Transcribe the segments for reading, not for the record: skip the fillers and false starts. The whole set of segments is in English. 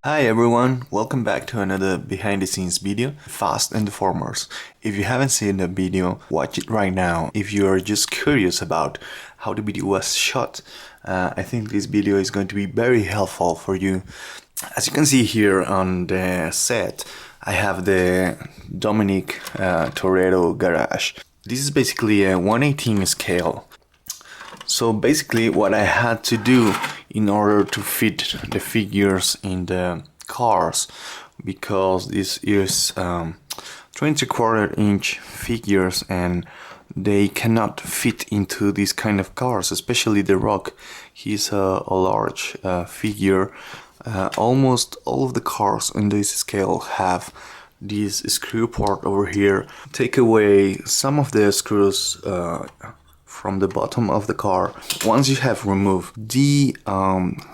Hi everyone, welcome back to another behind the scenes video, Fast&Formers. If you haven't seen the video, watch it right now. If you are just curious about how the video was shot, I think this video is going to be very helpful for you. As you can see here on the set, I have the Dominic Toretto garage. This is basically a 1/18 scale. So basically what I had to do in order to fit the figures in the cars, because this is 3/4-inch figures and they cannot fit into these kind of cars, especially the Rock. He's a large figure. Almost all of the cars in this scale have this screw port over here. Take away some of the screws from the bottom of the car. Once you have removed the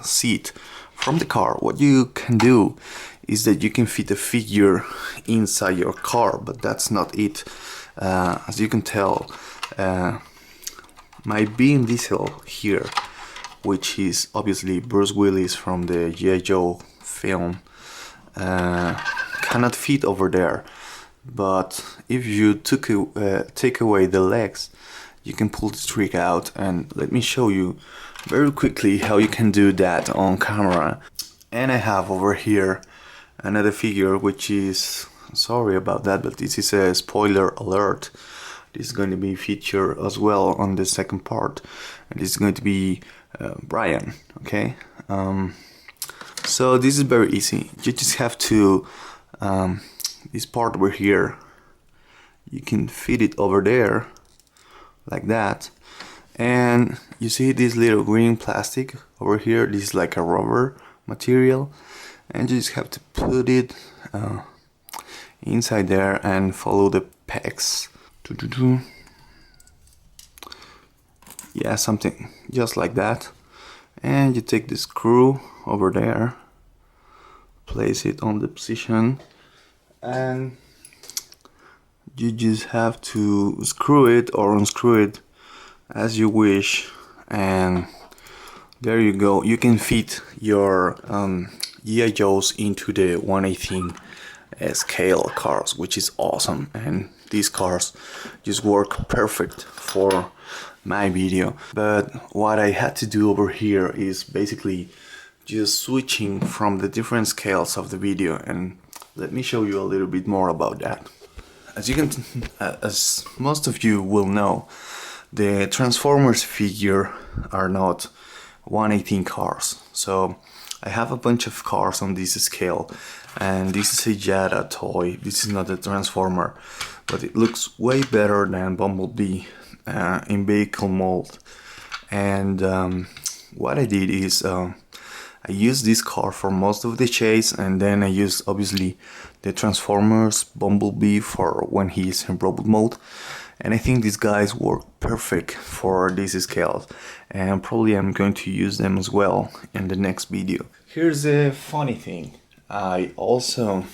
seat from the car, what you can do is that you can fit a figure inside your car, but that's not it. As you can tell, my Vin Diesel here, which is obviously Bruce Willis from the G.I. Joe film, cannot fit over there. But if you take away the legs, you can pull the trick out, and let me show you very quickly how you can do that on camera. And I have over here another figure, which is, sorry about that, but this is a spoiler alert. This is going to be featured as well on the second part, and this is going to be Brian, okay? So this is very easy. You just have to, this part over here, you can fit it over there, like that. And you see this little green plastic over here, this is like a rubber material, and you just have to put it inside there and follow the pegs. Yeah, something just like that. And you take the screw over there, place it on the position, and you just have to screw it or unscrew it as you wish, and there you go. You can fit your G.I. Joes into the 1/18 scale cars, which is awesome, and these cars just work perfect for my video. But what I had to do over here is basically just switching from the different scales of the video, and let me show you a little bit more about that. As most of you will know, the Transformers figure are not 1/18 cars. So I have a bunch of cars on this scale, and this is a Jada toy. This is not a Transformer, but it looks way better than Bumblebee in vehicle mold. And what I did is I used this car for most of the chase, and then I used obviously the Transformers Bumblebee for when he's in robot mode. And I think these guys work perfect for these scales, and probably I'm going to use them as well in the next video. Here's a funny thing. I also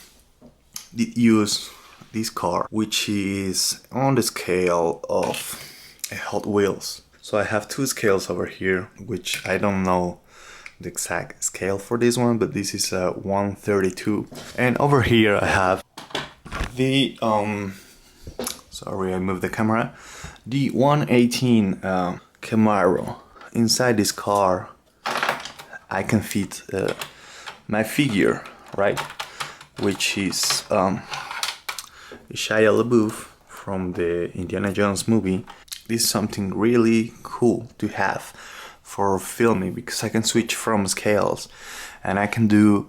did use this car, which is on the scale of a Hot Wheels. So I have two scales over here, which I don't know the exact scale for this one, but this is a 1/32. And over here I have the sorry, I moved the camera, the 1/18 Camaro. Inside this car I can fit my figure, right, which is Shia LaBeouf from the Indiana Jones movie. This is something really cool to have for filming, because I can switch from scales and I can do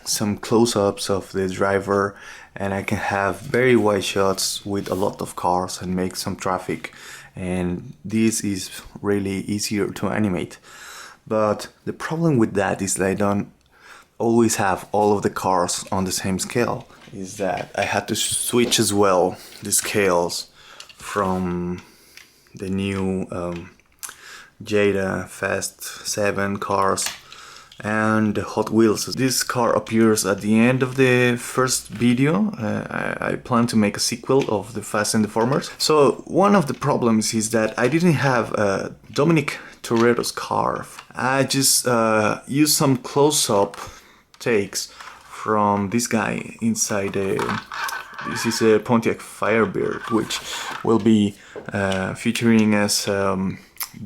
some close-ups of the driver, and I can have very wide shots with a lot of cars and make some traffic, and this is really easier to animate. But the problem with that is that I don't always have all of the cars on the same scale, is that I had to switch as well the scales from the new Jada Fast 7 cars and the Hot Wheels. This car appears at the end of the first video. I plan to make a sequel of the Fast&Formers. So one of the problems is that I didn't have Dominic Toretto's car. I just used some close-up takes from this guy inside this is a Pontiac Firebird, which will be featuring as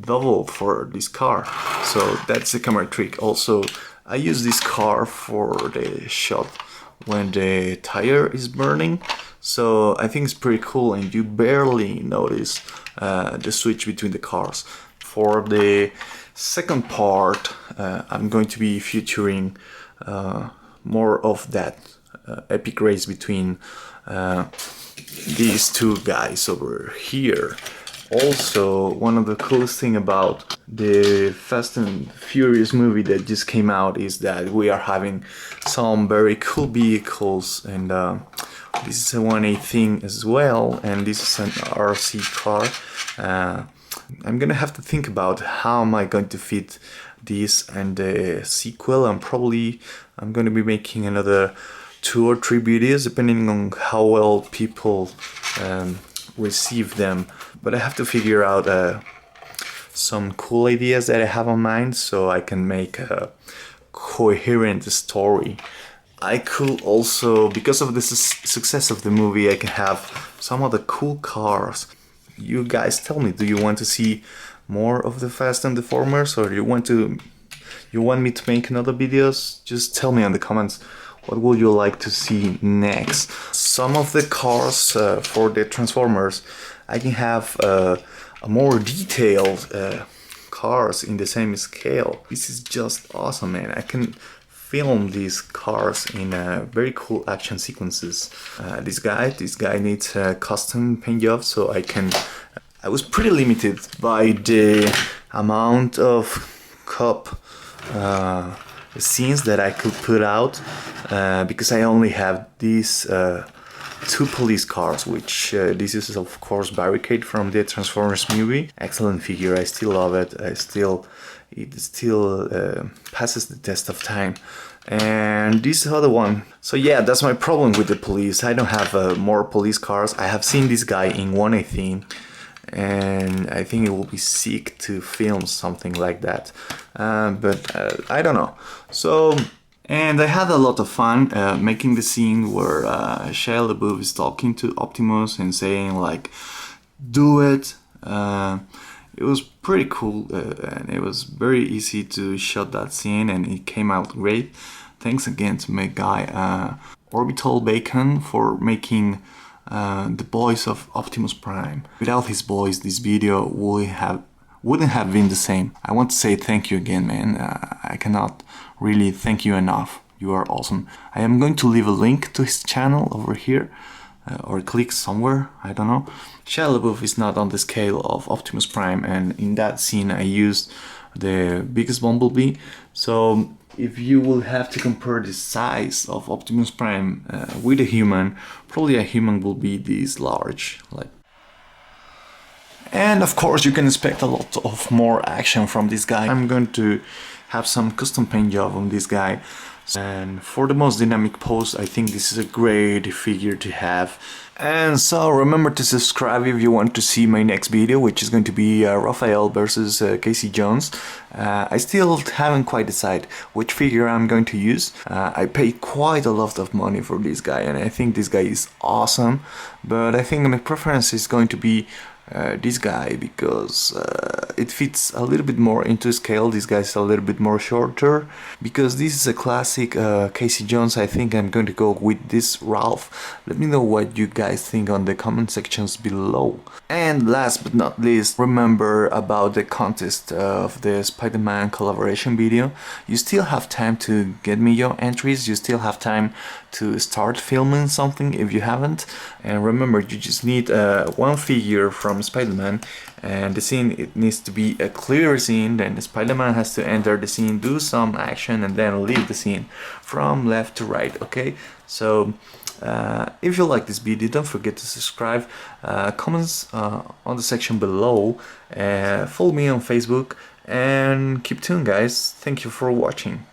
double for this car. So that's the camera trick. Also, I use this car for the shot when the tire is burning. So I think it's pretty cool, and you barely notice the switch between the cars. For the second part, I'm going to be featuring more of that epic race between these two guys over here. Also, one of the coolest thing about the Fast and Furious movie that just came out is that we are having some very cool vehicles, and this is a 118 as well, and this is an RC car. I'm gonna have to think about how am I going to fit this and the sequel, and probably I'm gonna be making another 2 or 3 videos depending on how well people receive them. But I have to figure out some cool ideas that I have on mind so I can make a coherent story. I could also, because of the success of the movie, I can have some of the cool cars. You guys tell me, do you want to see more of the Fast and the Formers, or do you want me to make another videos? Just tell me in the comments. What would you like to see next? Some of the cars for the Transformers, I can have a more detailed cars in the same scale. This is just awesome, man. I can film these cars in very cool action sequences. This guy needs a custom paint job, so I was pretty limited by the amount of cup scenes that I could put out because I only have these 2 police cars, which this is of course Barricade from the Transformers movie. Excellent figure, I still love it. It still passes the test of time. And this other one, so yeah, that's my problem with the police. I don't have more police cars. I have seen this guy in 118, and I think it will be sick to film something like that, but I don't know. So, and I had a lot of fun making the scene where Shia LaBeouf is talking to Optimus and saying like, do it. It was pretty cool, and it was very easy to shot that scene, and it came out great. Thanks again to my guy Orbital Bacon for making the voice of Optimus Prime. Without his voice, this video wouldn't have been the same. I want to say thank you again, man. I cannot really thank you enough. You are awesome. I am going to leave a link to his channel over here, or click somewhere, I don't know. Shia LaBeouf is not on the scale of Optimus Prime, and in that scene I used the biggest Bumblebee. So if you will have to compare the size of Optimus Prime with a human, probably a human will be this large. And of course you can expect a lot of more action from this guy. I'm going to have some custom paint job on this guy. And for the most dynamic pose, I think this is a great figure to have. And so remember to subscribe if you want to see my next video, which is going to be Raphael versus Casey Jones. I still haven't quite decided which figure I'm going to use. I paid quite a lot of money for this guy, and I think this guy is awesome. But I think my preference is going to be this guy, because it fits a little bit more into scale. This guy's a little bit more shorter. Because this is a classic Casey Jones, I think I'm going to go with this Ralph. Let me know what you guys think on the comment sections below. And last but not least, remember about the contest of the Spider-Man collaboration video. You still have time to get me your entries. You still have time to start filming something if you haven't. And remember, you just need one figure from Spider-Man, and the scene, it needs to be a clear scene. Then Spider-Man has to enter the scene, do some action, and then leave the scene from left to right. Okay, so if you like this video, don't forget to subscribe, comments on the section below, follow me on Facebook, and keep tuned guys. Thank you for watching.